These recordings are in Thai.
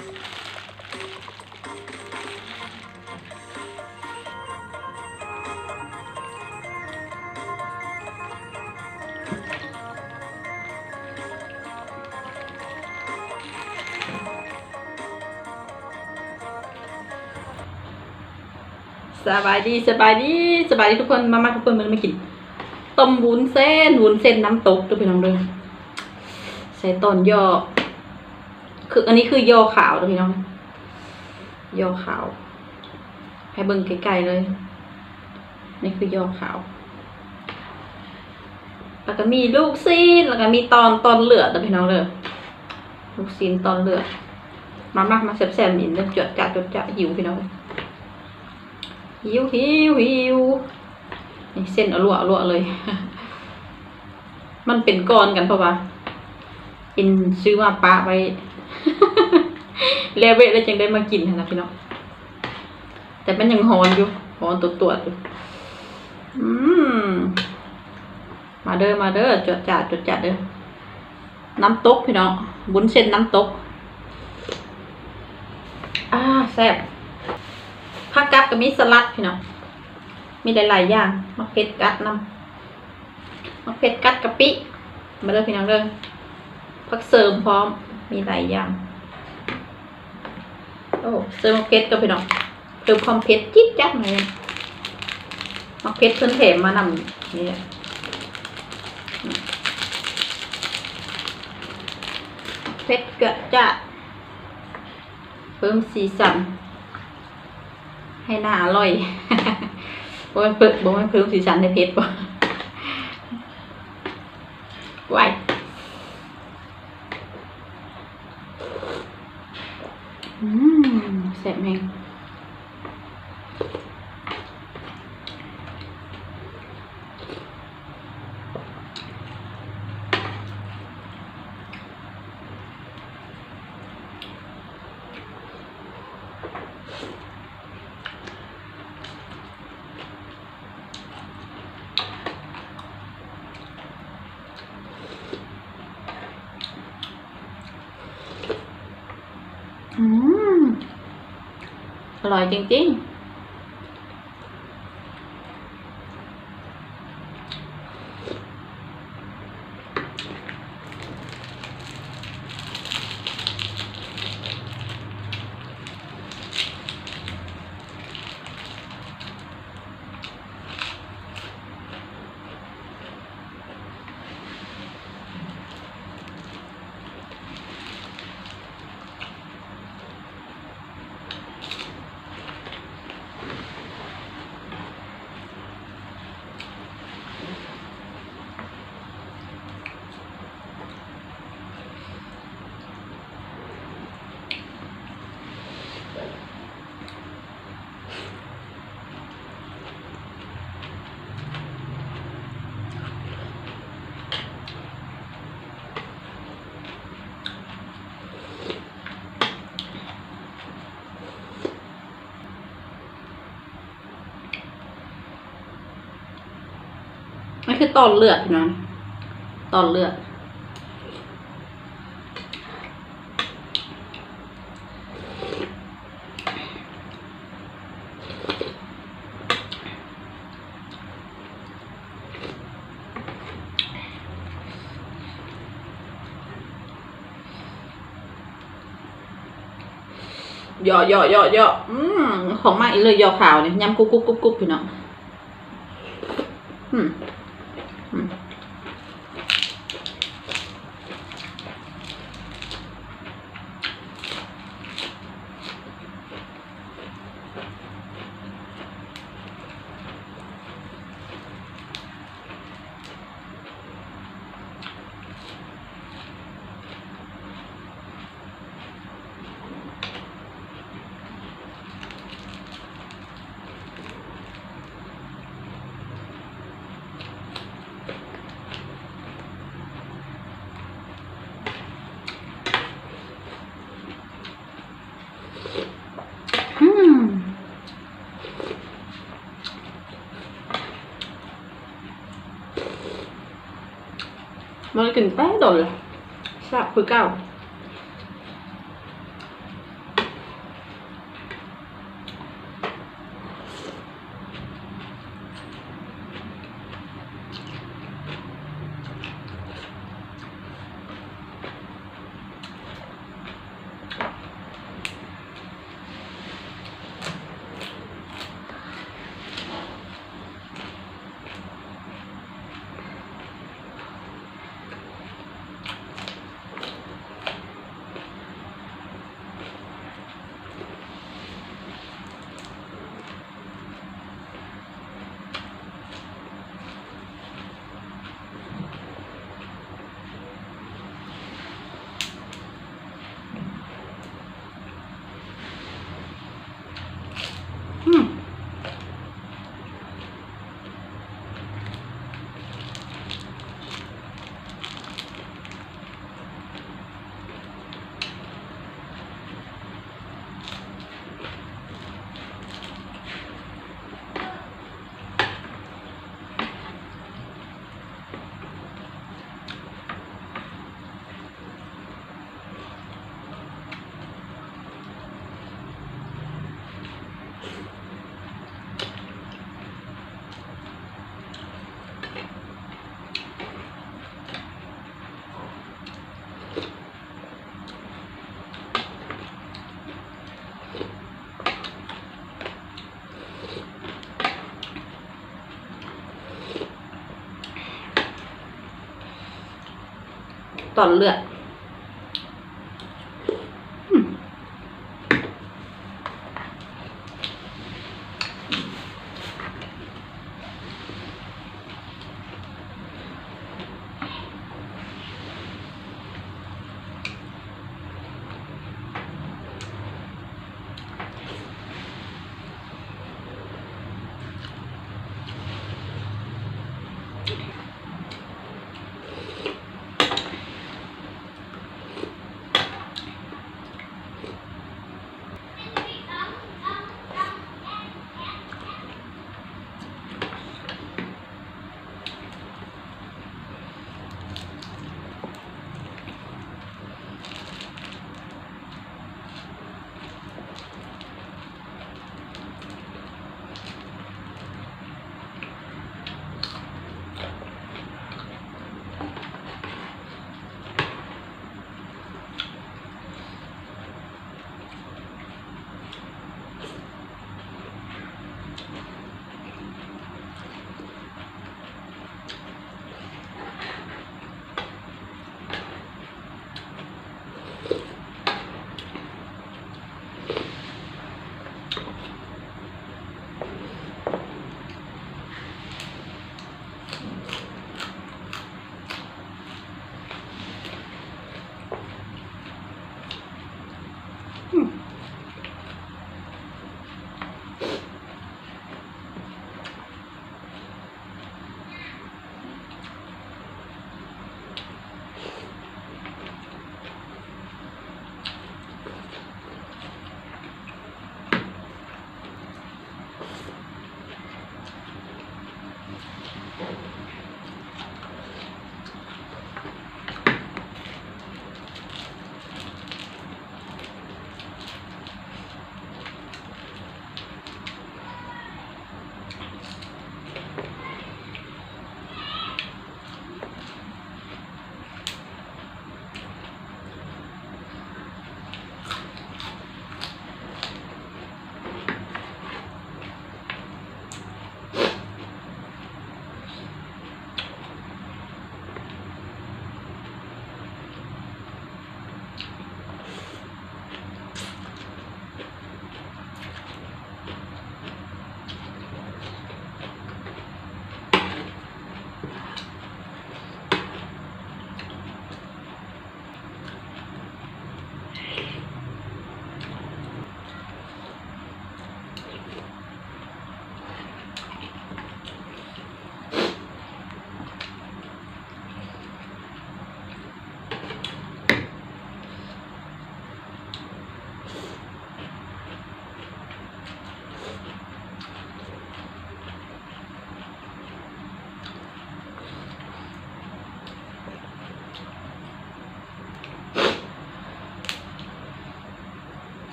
สบายดีสบายดีสบายดีทุกคนมาทุกคนมันมากินต้มวุ้นเส้นน้ำตกทุกพี่น้องเด้อใส่ต้นยอคืออันนี้คือยอขาวทุกพี่น้องยอขาวให้เบิ่งใกล้ๆเลยนี่คือยอขาวแล้วก็มีลูกซีนแล้วก็มีตอนเลือดทุกพี่น้องเด้อลูกซีนตอนเลือดมาแซ่บๆนี่เด้อจดจ่าหิวพี่น้องหิวนี่เส้นอรัวเลย มันเป็นก้อนกันเพราะว่าอินซื้อมาปะไว้ แล้วเวทแล้วจึงได้มากินนะพี่น้องแต่มันยังหอนอยู่หอนตัวอยู่มาเด้อจดจ่าเด้อน้ำตกพี่น้องบุญเส้นน้ำตกแซ่บผักกับก็มีสลัดพี่น้องมีหลายๆอย่างมะเขือกัดน้ำมะเขือกัดกะปิมาเด้อพี่น้องเด้อผักเสริมพร้อมมีหลายอย่างโอ้เสริมมะเขือกับพี่น้องเติมความเผ็ดจิ๊บจัดเลยมะเขือเพิ่นแถมมานำนี่เผ็ดกะจะเพิ่มสีสันให้หน้าอร่อย บ่มันเพิ่มสีสันในเพชรป่ะไว้แซ่บแม่งอร่อยจริงๆนี่คือตอนเลือดนะตอนเลือดย่อของมาอีกเลยยอขาวเนี่ยยำกุ๊บพี่น้องมันกินแป๊บเดียวเลยแซ่บคือเก่า ต่อนเลือด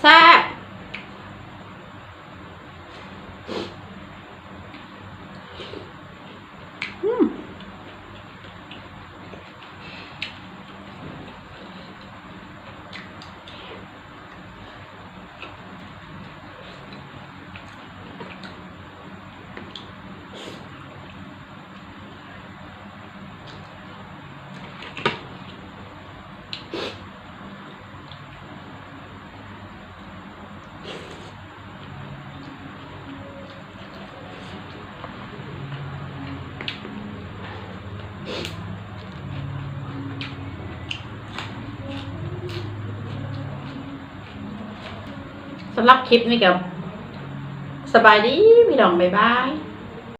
แซ่บสำหรับคลิปนี้กับสบายดีพี่น้องบ๊ายบาย